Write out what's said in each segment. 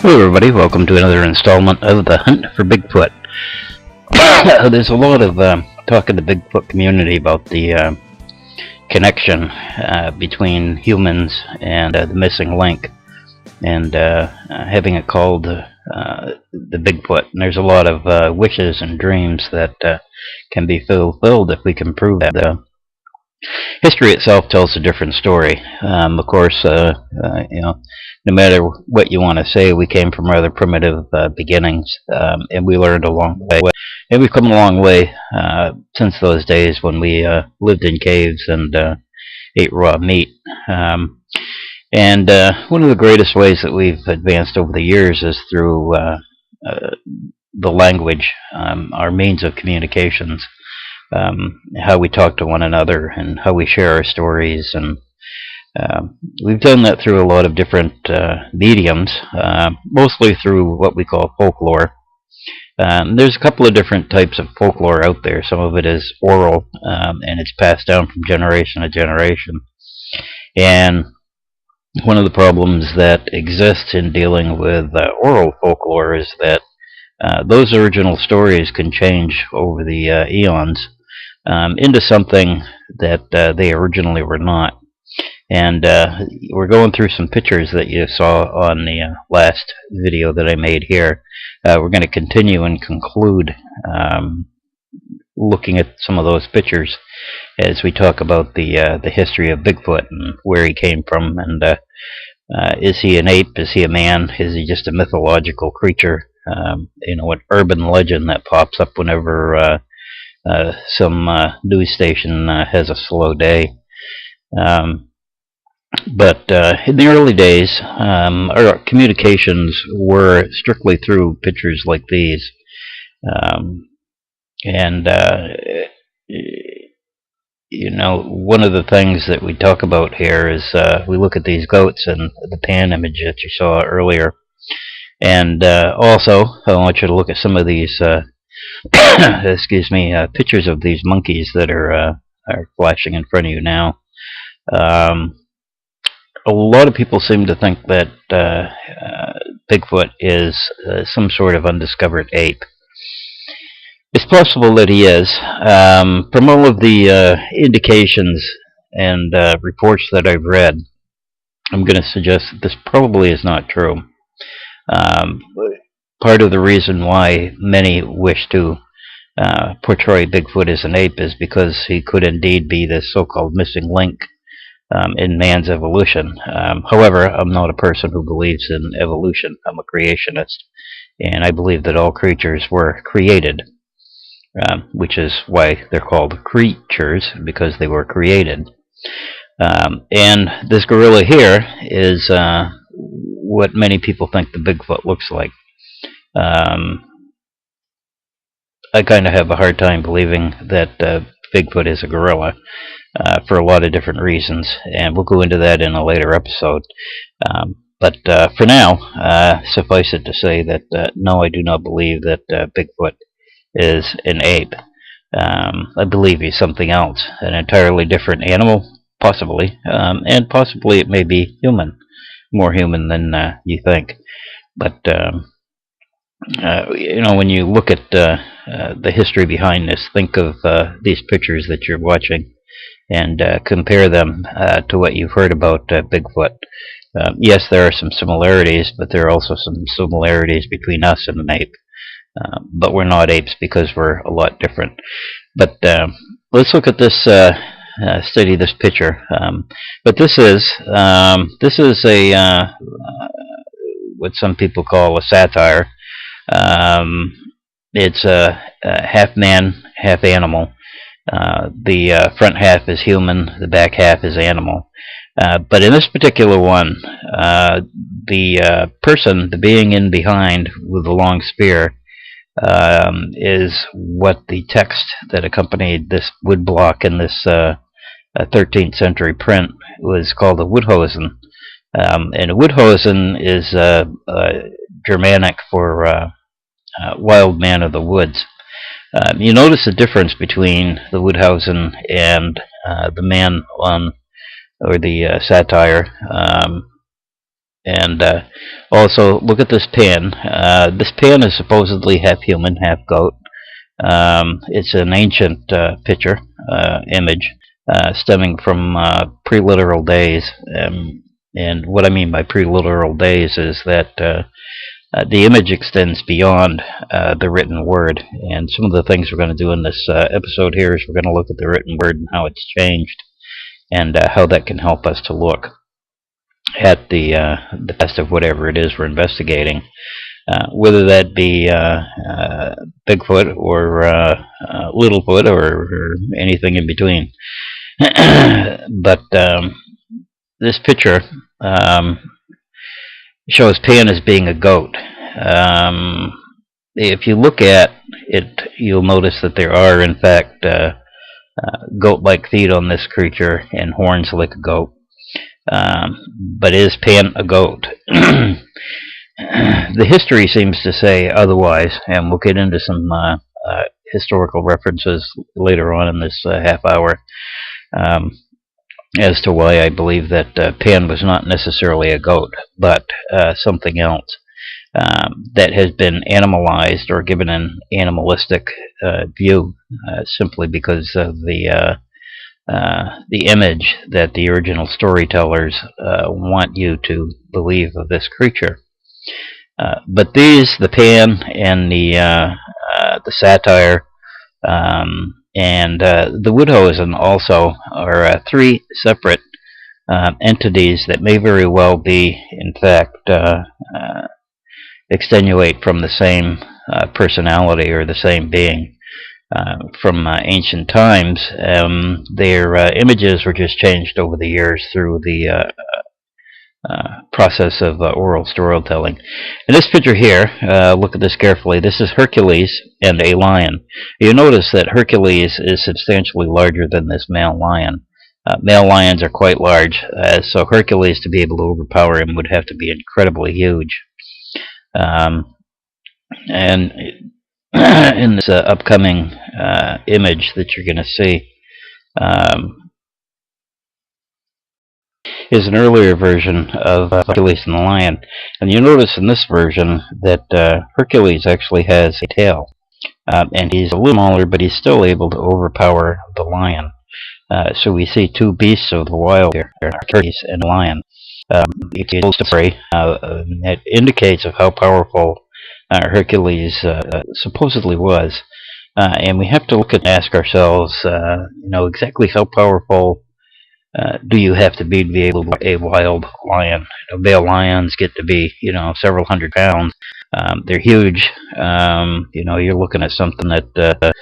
Hello everybody, welcome to another installment of the Hunt for Bigfoot. There's a lot of talk in the Bigfoot community about the connection between humans and the missing link, and having it called the Bigfoot. And there's a lot of wishes and dreams that can be fulfilled if we can prove that. History itself tells a different story. Of course, no matter what you want to say, we came from rather primitive beginnings, and we learned along the way. And we've come a long way since those days when we lived in caves and ate raw meat. And one of the greatest ways that we've advanced over the years is through the language, our means of communications. How we talk to one another and how we share our stories, and we've done that through a lot of different mediums, mostly through what we call folklore. There's a couple of different types of folklore out there. Some of it is oral, and it's passed down from generation to generation. And one of the problems that exists in dealing with oral folklore is that those original stories can change over the eons into something that they originally were not. And we're going through some pictures that you saw on the last video that I made here. We're going to continue and conclude looking at some of those pictures as we talk about the history of Bigfoot and where he came from, and is he an ape? Is he a man? Is he just a mythological creature? An urban legend that pops up whenever some news station has a slow day. But in the early days, our communications were strictly through pictures like these. One of the things that we talk about here is we look at these goats and the pan image that you saw earlier. And also, I want you to look at some of these pictures of these monkeys that are flashing in front of you now. A lot of people seem to think that Bigfoot is some sort of undiscovered ape. It's possible that he is. From all of the indications and reports that I've read, I'm going to suggest that this probably is not true. Part of the reason why many wish to portray Bigfoot as an ape is because he could indeed be this so-called missing link in man's evolution. However, I'm not a person who believes in evolution. I'm a creationist, and I believe that all creatures were created, which is why they're called creatures, because they were created. And this gorilla here is what many people think the Bigfoot looks like. I kind of have a hard time believing that Bigfoot is a gorilla for a lot of different reasons, and we'll go into that in a later episode. But for now, suffice it to say that no, I do not believe that Bigfoot is an ape. I believe he's something else, an entirely different animal, possibly, and possibly it may be human, more human than you think. But when you look at the history behind this, think of these pictures that you're watching and compare them to what you've heard about Bigfoot. Yes, there are some similarities, but there are also some similarities between us and an ape. But we're not apes because we're a lot different. But let's look at this, study this picture. But this is a what some people call a satire. It's a half man, half animal. The front half is human, the back half is animal. But in this particular one, the person, the being in behind with the long spear, is what the text that accompanied this wood block in this 13th century print was called a woodhosen. And a woodhosen is Germanic for wild man of the woods. You notice the difference between the woodhosen and the man on, or the satire. And also, look at this pan. This pan is supposedly half human, half goat. It's an ancient picture, image, stemming from pre-literal days. And what I mean by pre-literal days is that the image extends beyond the written word. And some of the things we're going to do in this episode here is we're going to look at the written word and how it's changed, and how that can help us to look at the past of whatever it is we're investigating, whether that be Bigfoot or Littlefoot or anything in between. But this picture shows Pan as being a goat. If you look at it, you'll notice that there are, in fact, goat-like feet on this creature and horns like a goat. But is Pan a goat? The history seems to say otherwise, and we'll get into some historical references later on in this half hour as to why I believe that Pan was not necessarily a goat, but something else that has been animalized or given an animalistic view, simply because of the image that the original storytellers want you to believe of this creature. But these, the Pan and the satyr, and the woodhosen also are three separate entities that may very well be, in fact, extenuate from the same personality or the same being from ancient times. Their images were just changed over the years through the process of oral storytelling. In this picture here, look at this carefully. This is Hercules and a lion. You notice that Hercules is substantially larger than this male lion. Male lions are quite large, so Hercules, to be able to overpower him, would have to be incredibly huge. And in this upcoming image that you're going to see, is an earlier version of Hercules and the lion. And you notice in this version that Hercules actually has a tail. And he's a little smaller, but he's still able to overpower the lion. So we see two beasts of the wild here, Hercules and a lion. It's a story that indicates of how powerful Hercules supposedly was. And we have to look and ask ourselves, exactly how powerful do you have to be able to be a wild lion? Male lions get to be, several hundred pounds. They're huge. You're looking at something that,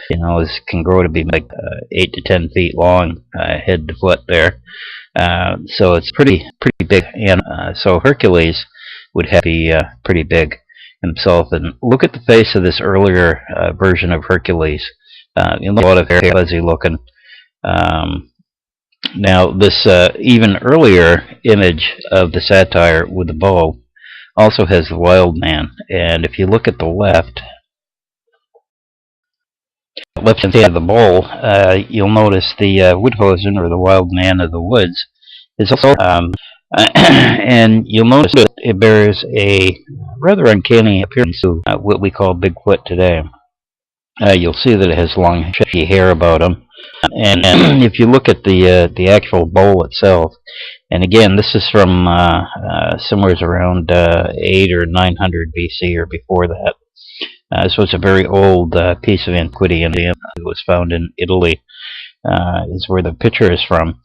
can grow to be like 8 to 10 feet long, head to foot there. So it's pretty big. And so Hercules would have to be pretty big himself. And look at the face of this earlier version of Hercules. A lot of hair, fuzzy looking. Now, this even earlier image of the satyr with the bow also has the wild man. And if you look at the left hand side of the bowl, you'll notice the woodhosen, or the wild man of the woods, is also, and you'll notice that it bears a rather uncanny appearance to what we call Bigfoot today. You'll see that it has long, shaggy hair about him. And if you look at the actual bowl itself, and again, this is from somewhere around 8 or 900 BC or before that. So it's a very old piece of antiquity, and it was found in Italy, is where the picture is from.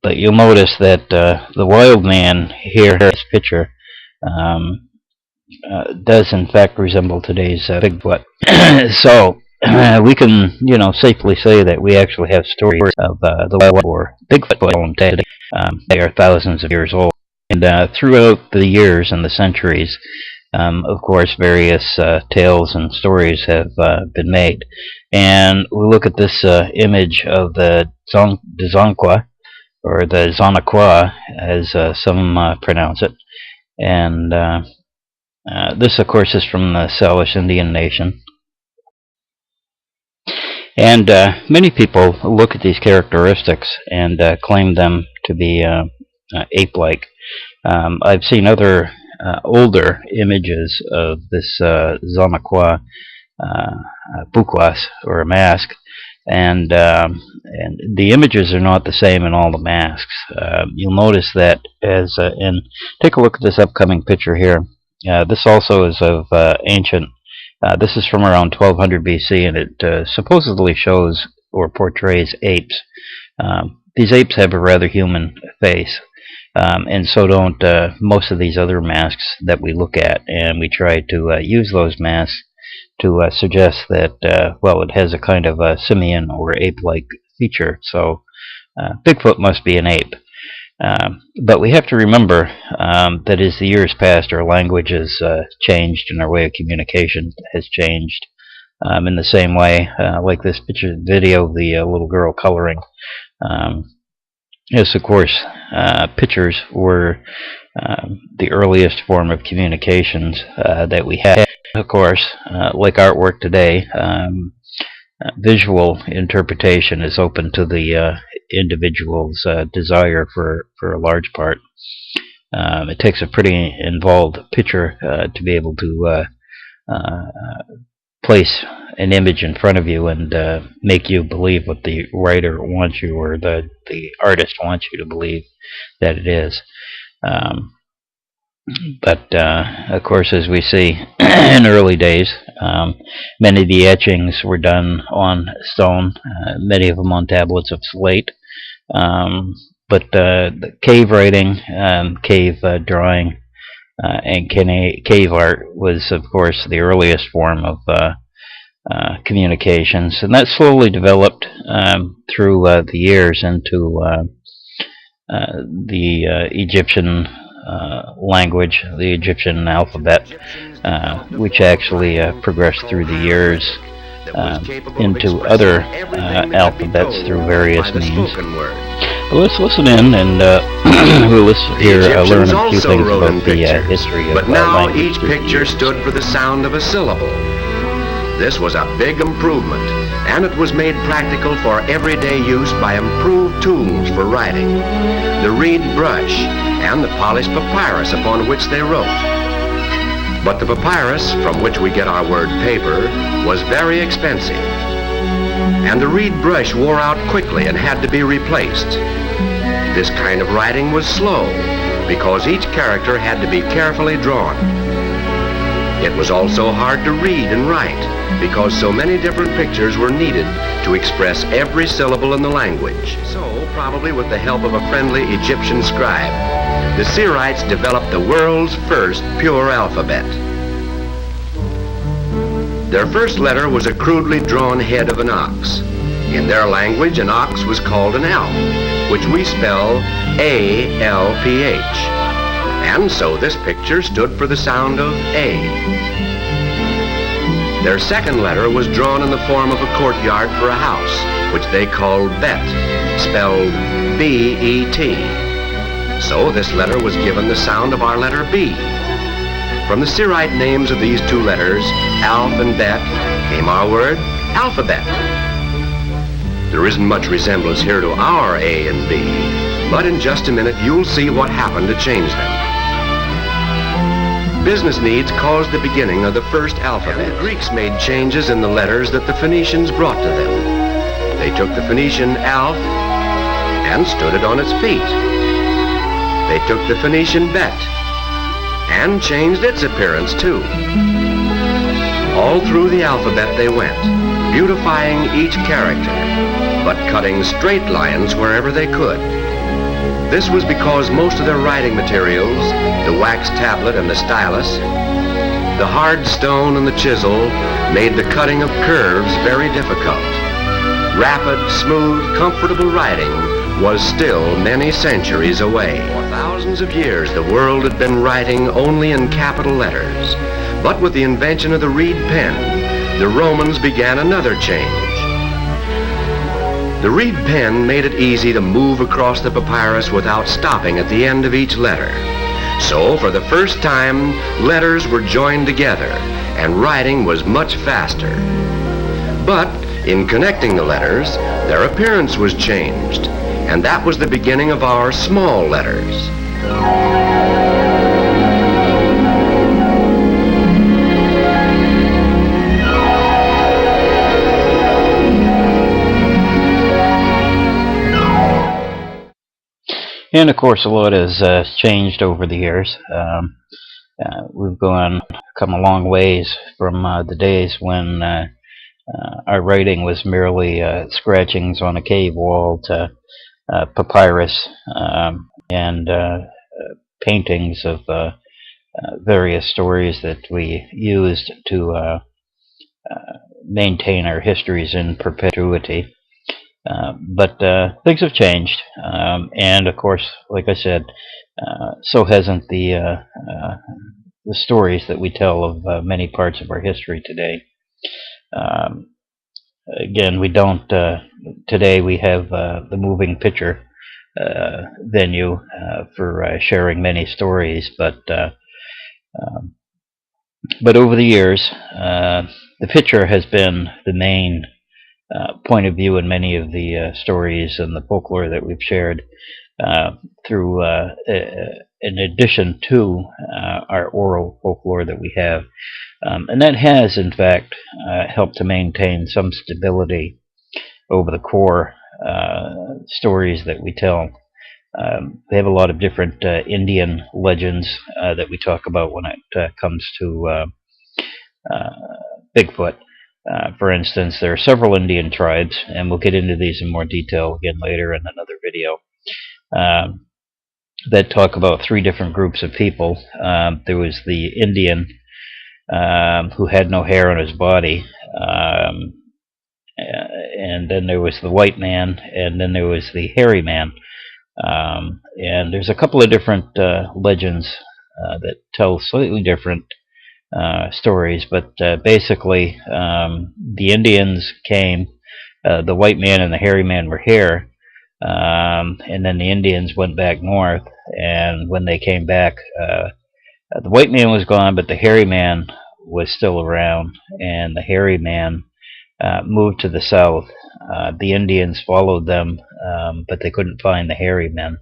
But you'll notice that the wild man here in this picture does in fact resemble today's Bigfoot. So we can, safely say that we actually have stories of the wild or Bigfoot today. They are thousands of years old, and throughout the years and the centuries, of course, various tales and stories have been made. And we look at this image of the Dzonqua, or the Zonaqua, as some pronounce it. And this, of course, is from the Salish Indian nation. And many people look at these characteristics and claim them to be ape-like. I've seen other older images of this Zamakwa bukwas, or a mask, and the images are not the same in all the masks. You'll notice that take a look at this upcoming picture here. This also is of ancient. This is from around 1200 BC, and it supposedly shows or portrays apes. These apes have a rather human face, and so don't most of these other masks that we look at, and we try to use those masks to suggest that, well, it has a kind of a simian or ape-like feature. So Bigfoot must be an ape. But we have to remember that as the years passed, our language has changed and our way of communication has changed. In the same way, like this video of the little girl coloring. Yes, of course, pictures were the earliest form of communications that we had. Of course, like artwork today, visual interpretation is open to the individual's desire for a large part. It takes a pretty involved picture to be able to place an image in front of you and make you believe what the writer wants you, or the artist wants you to believe that it is. But of course, as we see in early days, many of the etchings were done on stone, many of them on tablets of slate. But the cave writing, cave drawing, and cave art was, of course, the earliest form of communications, and that slowly developed through the years into the Egyptian language, the Egyptian alphabet, which actually progressed through the years into other alphabets through various means. Well, let's listen in, and we'll learn a few things about the history of but now language. Each picture stood for the sound of a syllable. This was a big improvement, and it was made practical for everyday use by improved tools for writing, the reed brush and the polished papyrus upon which they wrote. But the papyrus, from which we get our word paper, was very expensive, and the reed brush wore out quickly and had to be replaced. This kind of writing was slow, because each character had to be carefully drawn. It was also hard to read and write, because so many different pictures were needed to express every syllable in the language. So, probably with the help of a friendly Egyptian scribe, the Syrites developed the world's first pure alphabet. Their first letter was a crudely drawn head of an ox. In their language, an ox was called an Alp, which we spell A-L-P-H. And so this picture stood for the sound of A. Their second letter was drawn in the form of a courtyard for a house, which they called Bet, spelled B-E-T. So this letter was given the sound of our letter B. From the Syrite names of these two letters, Alf and Bet, came our word alphabet. There isn't much resemblance here to our A and B, but in just a minute you'll see what happened to change them. Business needs caused the beginning of the first alphabet. And the Greeks made changes in the letters that the Phoenicians brought to them. They took the Phoenician Alf and stood it on its feet. They took the Phoenician Bet and changed its appearance too. All through the alphabet they went, beautifying each character, but cutting straight lines wherever they could. This was because most of their writing materials, the wax tablet and the stylus, the hard stone and the chisel, made the cutting of curves very difficult. Rapid, smooth, comfortable writing was still many centuries away. For thousands of years, the world had been writing only in capital letters. But with the invention of the reed pen, the Romans began another change. The reed pen made it easy to move across the papyrus without stopping at the end of each letter. So, for the first time, letters were joined together, and writing was much faster. But, in connecting the letters, their appearance was changed, and that was the beginning of our small letters. And of course, a lot has changed over the years. We've come a long ways from the days when our writing was merely scratchings on a cave wall to papyrus and paintings of various stories that we used to maintain our histories in perpetuity. But things have changed, and of course, like I said, so hasn't the stories that we tell of many parts of our history today. Um, Again, we don't. Today we have the moving picture venue for sharing many stories, um, but over the years, the picture has been the main point of view in many of the stories and the folklore that we've shared uh, through, in addition to our oral folklore that we have. And that has, in fact, helped to maintain some stability over the core stories that we tell. We have a lot of different Indian legends that we talk about when it comes to uh, Bigfoot. For instance, there are several Indian tribes, and we'll get into these in more detail again later in another video, um, that talk about three different groups of people. There was the Indian who had no hair on his body, and then there was the white man, and then there was the hairy man. And there's a couple of different legends that tell slightly different stories, but basically, the Indians came. The white man and the hairy man were here, and then the Indians went back north. And when they came back, the white man was gone, but the hairy man was still around. And the hairy man moved to the south. The Indians followed them, but they couldn't find the hairy men.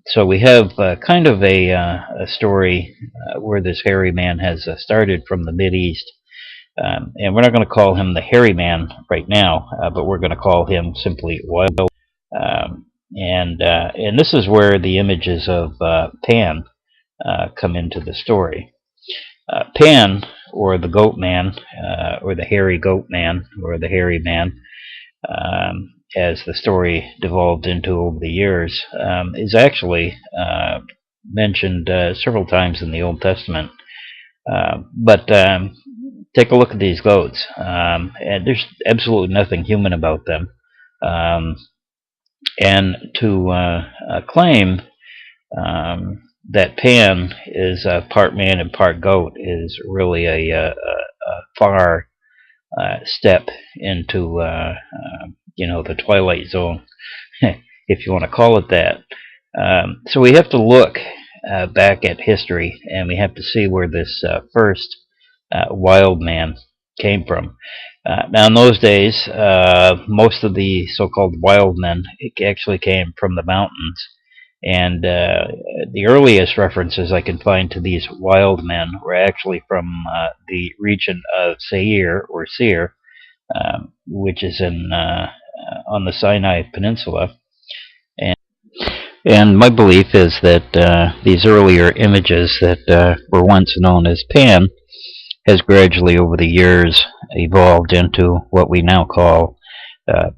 So we have kind of a story where this hairy man has started from the Mideast, and we're not going to call him the hairy man right now, but we're going to call him simply Wild. And this is where the images of Pan come into the story. Pan, or the goat man, or the hairy goat man, or the hairy man, as the story devolved into over the years, is actually mentioned several times in the Old Testament. But take a look at these goats, and there's absolutely nothing human about them. And to claim that Pan is part man and part goat is really a far step into the Twilight Zone, if you want to call it that. So we have to look back at history, and we have to see where this first wild man came from. Now, in those days, most of the so-called wild men actually came from the mountains, and the earliest references I can find to these wild men were actually from the region of Seir, which is on the Sinai Peninsula. And my belief is that these earlier images that were once known as Pan has gradually, over the years, evolved into what we now call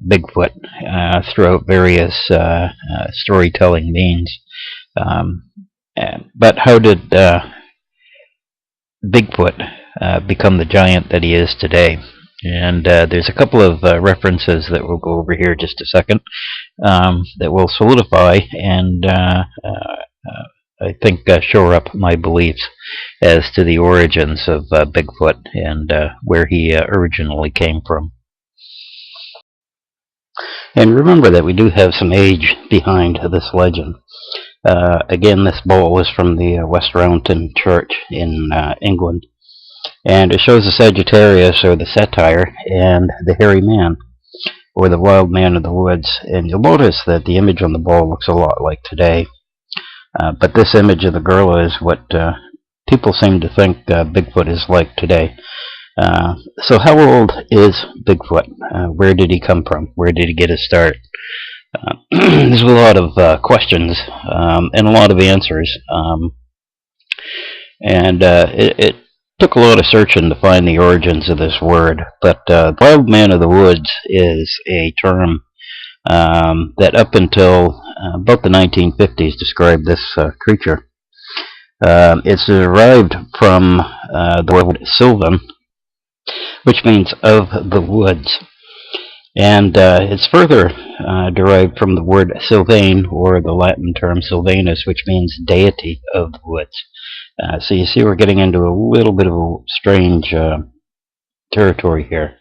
Bigfoot throughout various storytelling means. But how did Bigfoot become the giant that he is today? And there's a couple of references that we'll go over here just a second that will solidify and I think shore up my beliefs as to the origins of Bigfoot and where he originally came from. And remember that we do have some age behind this legend. Again, this bowl is from the West Roundton Church in England, and it shows the Sagittarius, or the satyr, and the hairy man, or the wild man of the woods. And you'll notice that the image on the bowl looks a lot like today. But this image of the gorilla is what people seem to think Bigfoot is like today. So how old is Bigfoot? Where did he come from? Where did he get his start? There's a lot of questions and a lot of answers, and it took a lot of searching to find the origins of this word. But wild man of the woods is a term that up until about the 1950s described this creature. It's derived from the word sylvan, which means of the woods. And it's further derived from the word sylvane, or the Latin term sylvanus, which means deity of the woods. So you see we're getting into a little bit of a strange territory here.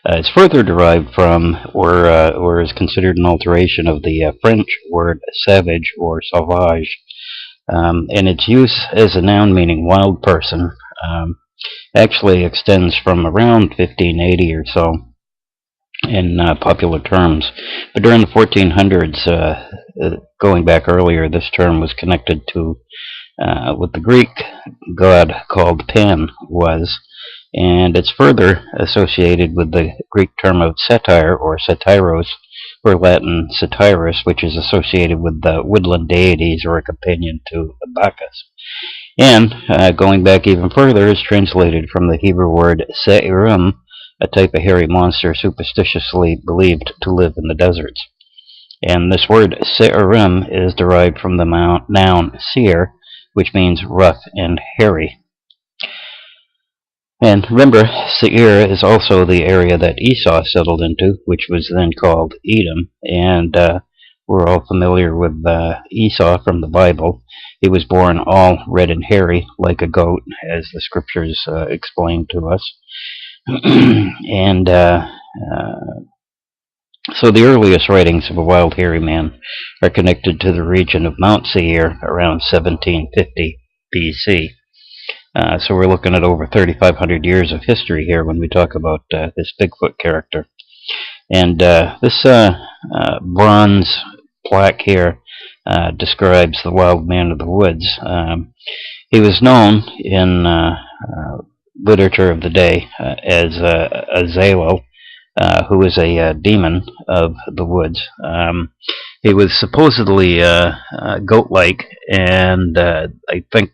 It's further derived from, or is considered an alteration of the French word savage or sauvage, and its use as a noun meaning wild person actually extends from around 1580 or so in popular terms. But during the 1400s, going back earlier, this term was connected to what the Greek god called Pan was, and it's further associated with the Greek term of satire or satyros, or Latin satyrus, which is associated with the woodland deities or a companion to Bacchus. And going back even further, is translated from the Hebrew word se'irim, a type of hairy monster superstitiously believed to live in the deserts. And this word se'irim is derived from the noun seir, which means rough and hairy. And remember, Seir is also the area that Esau settled into, which was then called Edom. And we're all familiar with Esau from the Bible. He was born all red and hairy, like a goat, as the scriptures explain to us. And so the earliest writings of a wild hairy man are connected to the region of Mount Seir around 1750 BC. So we're looking at over 3,500 years of history here when we talk about this Bigfoot character. And this bronze plaque here describes the wild man of the woods. He was known in literature of the day as Azazel, who was a demon of the woods. He was supposedly goat-like, and I think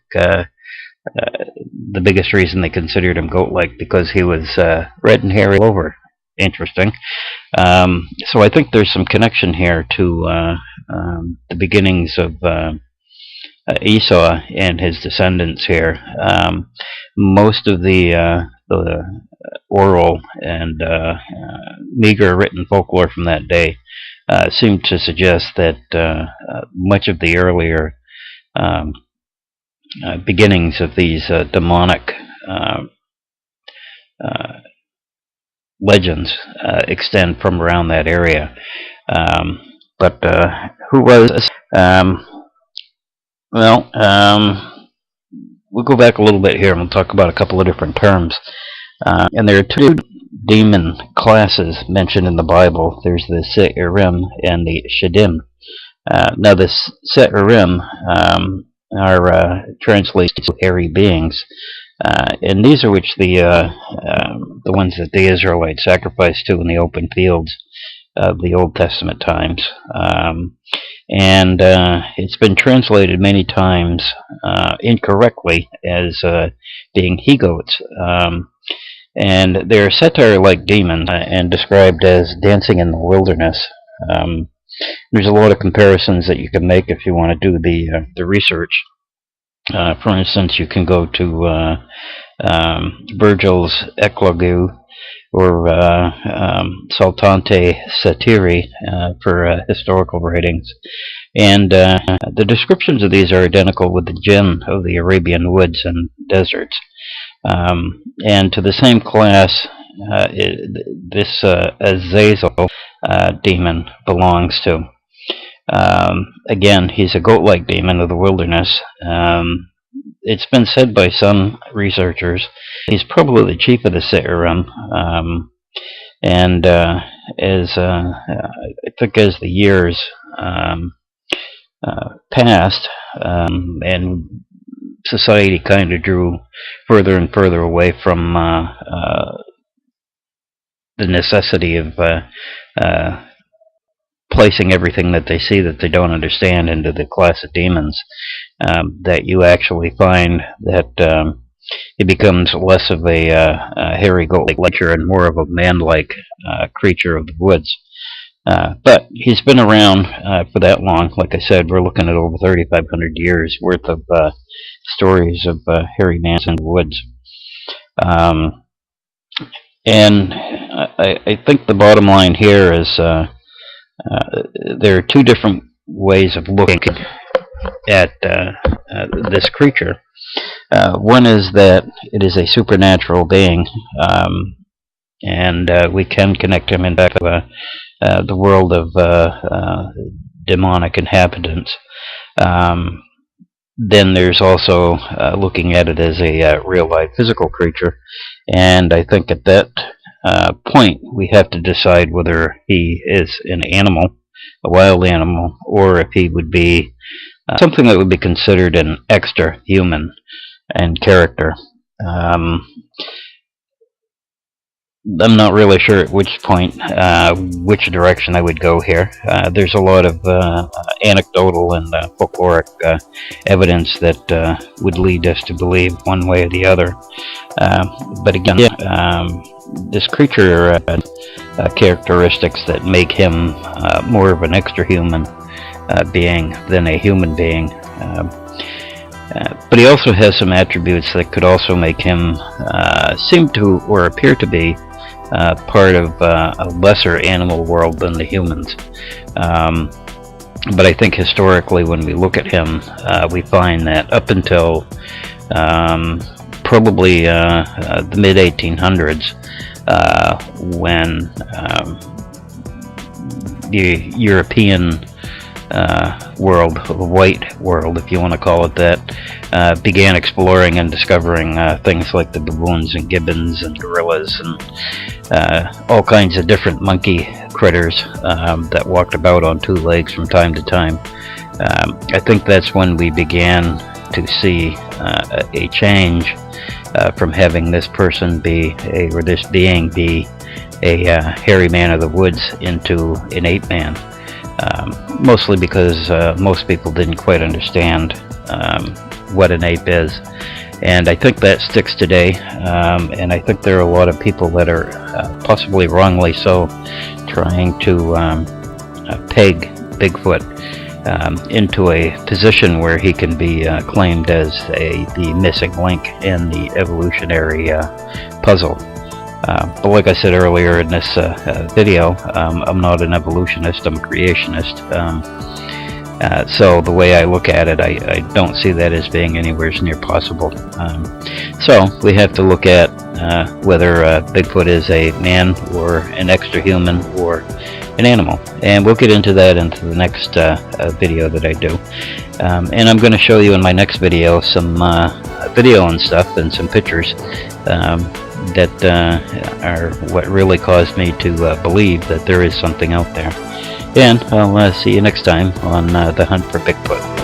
the biggest reason they considered him goat-like because he was red and hairy all over. Interesting. So I think there's some connection here to the beginnings of Esau and his descendants here. Most of the oral and meager written folklore from that day seemed to suggest that much of the earlier beginnings of these demonic legends extend from around that area. But who was? We'll go back a little bit here and we'll talk about a couple of different terms. And there are two demon classes mentioned in the Bible. There's the Se'irim and the Shadim. Now, the Se'irim are translated to hairy beings, and these are which the ones that the Israelites sacrificed to in the open fields of the Old Testament times. And it's been translated many times incorrectly as being he-goats. And they're satire-like demons and described as dancing in the wilderness. There's a lot of comparisons that you can make if you want to do the research. For instance, you can go to Virgil's Eclogue or Saltante Satiri for historical writings. And the descriptions of these are identical with the jinn of the Arabian woods and deserts. And to the same class this Azazel demon belongs to. Again, he's a goat-like demon of the wilderness. It's been said by some researchers he's probably the chief of the Se'irim, and as I think as the years passed and society kind of drew further and further away from the necessity of placing everything that they see that they don't understand into the class of demons, that you actually find that it becomes less of a hairy goat-like creature and more of a man-like creature of the woods. But he's been around for that long. Like I said, we're looking at over 3,500 years worth of stories of hairy man in the woods. And I think the bottom line here is there are two different ways of looking at this creature. One is that it is a supernatural being, and we can connect him in fact to the world of demonic inhabitants. Then there's also looking at it as a real-life physical creature, and I think at that point we have to decide whether he is an animal, a wild animal, or if he would be something that would be considered an extra human in character. I'm not really sure at which point, which direction I would go here. There's a lot of anecdotal and folkloric evidence that would lead us to believe one way or the other. But again, this creature characteristics that make him more of an extra human being than a human being. But he also has some attributes that could also make him seem to or appear to be part of a lesser animal world than the humans. But I think historically when we look at him, we find that up until probably the mid-1800s, when the European world, the white world, if you want to call it that, began exploring and discovering things like the baboons and gibbons and gorillas and all kinds of different monkey critters that walked about on two legs from time to time. I think that's when we began to see a change from having this person be or this being be a hairy man of the woods into an ape man. Mostly because most people didn't quite understand what an ape is, and I think that sticks today. And I think there are a lot of people that are possibly wrongly so trying to peg Bigfoot into a position where he can be claimed as the missing link in the evolutionary puzzle. But like I said earlier in this video, I'm not an evolutionist, I'm a creationist. So the way I look at it, I don't see that as being anywhere near possible. So we have to look at whether Bigfoot is a man or an extra human or an animal. And we'll get into that into the next video that I do. And I'm going to show you in my next video some video and stuff and some pictures that are what really caused me to believe that there is something out there. And I'll see you next time on The Hunt for Bigfoot.